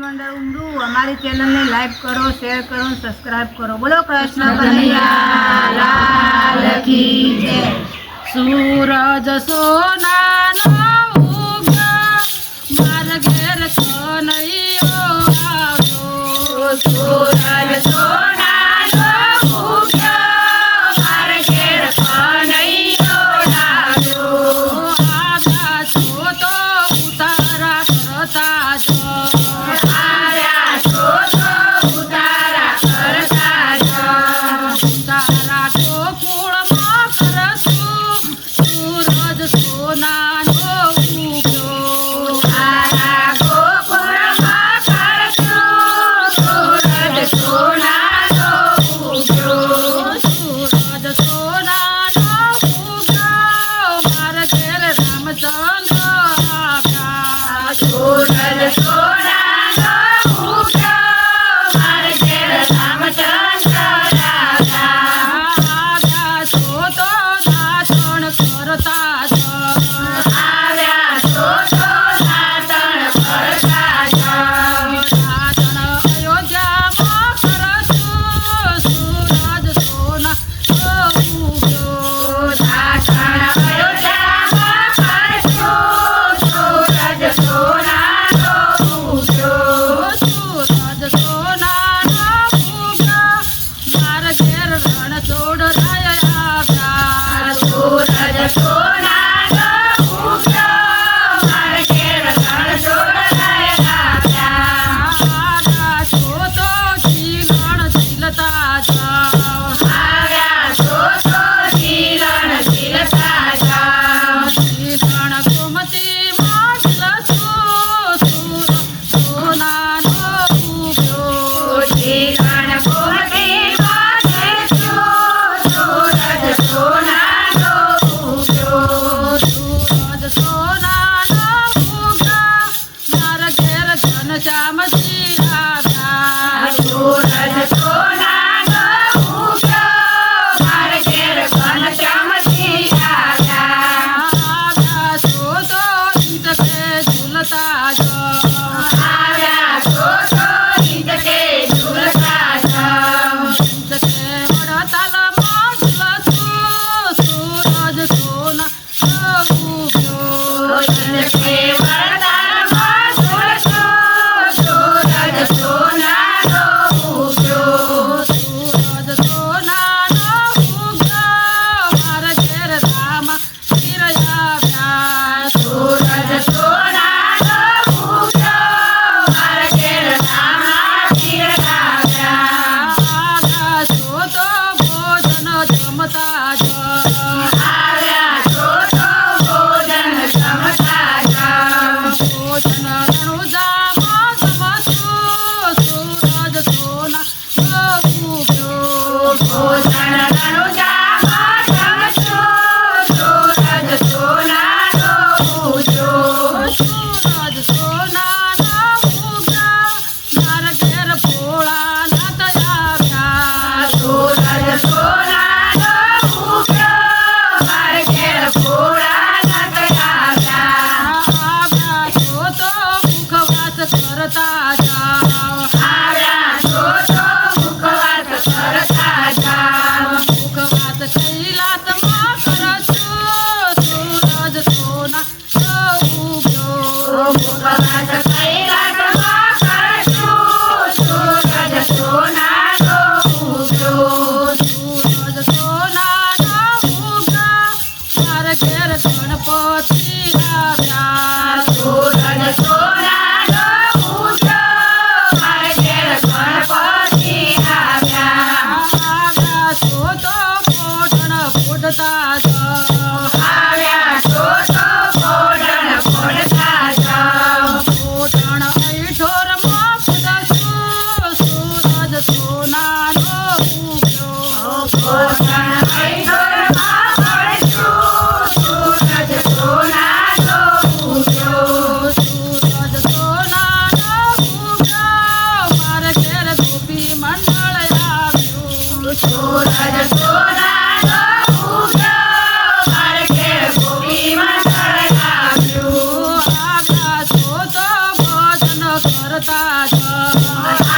મંડળ ઉમરું અમારી ચેનલને લાઈક કરો, શેર કરો, સબસ્ક્રાઇબ કરો. બોલો કૃષ્ણ કનૈયા લાલ કી જય. સૂરજ સોનાનો ઉગ્યો માર ઘેર કનૈયો આવ્યો. સૂરજ સોનાનો ઉગ્યો માર ઘેર કનૈયો આવ્યો. આવ્યા છો તો ઉતારા કરતા જો. આવ્યા છો તો ઉતારા કરતા જો. ઉતારા ગોકુળમાં કરશું સૂરજ સોનાનો ઉગ્યો. તારા ગોકુળમાં કરશું સૂરજ સોનાનો ઉગ્યો. સૂરજ સોનાનો ઉગ્યો માર ઘેર રામચંદ્ર આવ્યા. સૂરજ સોનાનો ઉગ્યો માર ઘેર રામચંદ્ર આવ્યા. આવ્યા છો તો નાચણ કરતા જો. આવ્યા છો તો નાચણ કરતા જો. નાચણ અયોધ્યામાં કરશું સૂરજ સોનાનો ઉગ્યો. નાચણ અયોધ્યામાં કરશું સૂરજ સોનાનો ઉગ્યો. સૂરજ સોનાનો ઉગ્યો માર ઘેર રણછોડ આવ્યા. સૂરજ સોનાનો ઉગ્યો માર ઘેર રણછોડ આવ્યા. આવ્યા છો તો જીલણ ઝીલતા જાઓ. આવ્યા છો તો જીલણ ઝીલતા જાઓ. જીલણ ગોમતીમાં ઝીલશું સૂરજ સોનાનો ઉગ્યો. જીલણ ગોમતીમાં ઝીલશું સૂરજ સોનાનો ઉગ્યો. સૂરજ સોનાનો ઉગ્યો માર ઘેર ઘનશ્યામજી આવ્યા. સૂરજ સોનાનો ઉગ્યો માર ઘેર ઘનશ્યામજી આવ્યા. આવ્યા છો તો ઈંટકે ઝૂલતા જો. આવ્યા છો તો ઈંટકે ઝૂલતા જો. ઈંટકે વડતાલમાં ઝૂલશું સૂરજ સોનાનો ઉગ્યો. ઈંટકે વડતાલમાં ઝૂલશું સૂરજ સોનાનો ઉગ્યો. સૂરજ સોનાનો ઉગ્યો માર ઘેર રામા પીર આવ્યા. સૂરજ સોનાનો ઉગ્યો માર ઘેર રામા પીર આવ્યા. આવ્યા છો તો ભોજન જમતા જો. આવ્યા છો તો ભોજન જમતા જો. ભોજન રણુજામાં જમશું સૂરજ સોનાનો ઉગ્યો. ભોજન રણુજામાં જમશું સૂરજ સોનાનો ઉગ્યો. સૂરજ સોનાનો ઉગ્યો માર ઘેર ભોળાનાથ આવ્યા. સૂરજ સોનાનો ઉગ્યો માર ઘેર ભોળાનાથ આવ્યા. આવ્યા છો તો મુખવાસ કરતા જાઓ. આવ્યા છો તો મુખવાસ કરતા જાઓ. મુખવાસ કૈલાસમાં કરશું સૂરજ સોનાનો ઉગ્યો. મુખવાસ કૈલાસમાં કરશું સૂરજ સોનાનો ઉગ્યો. સૂરજ સોનાનો ઉગ્યો માર ઘેર ગણપતિ આવ્યા. સૂરજ સોનાનો ઉગ્યો માર ઘેર ગણપતિ આવ્યા. આવ્યા છો તો પોઢણ ફોડતા જો. આવ્યા છો તો પોઢણ ફોડતા જો. પોઢણ અઈઠોરમાં ફોડશું સૂરજ સોનાનો ઉગ્યો. પોઢણ અઈઠોરમાં ફોડશું સૂરજ સોનાનો ઉગ્યો. સૂરજ સોનાનો ઉગ્યો માર ઘેર ગોપી મંડળ આવ્યું. સૂરજ સોનાનો ઉગ્યો માર ઘેર ગોપી મંડળ આવ્યું. આવ્યા છો તો ભજન કરતા રાજ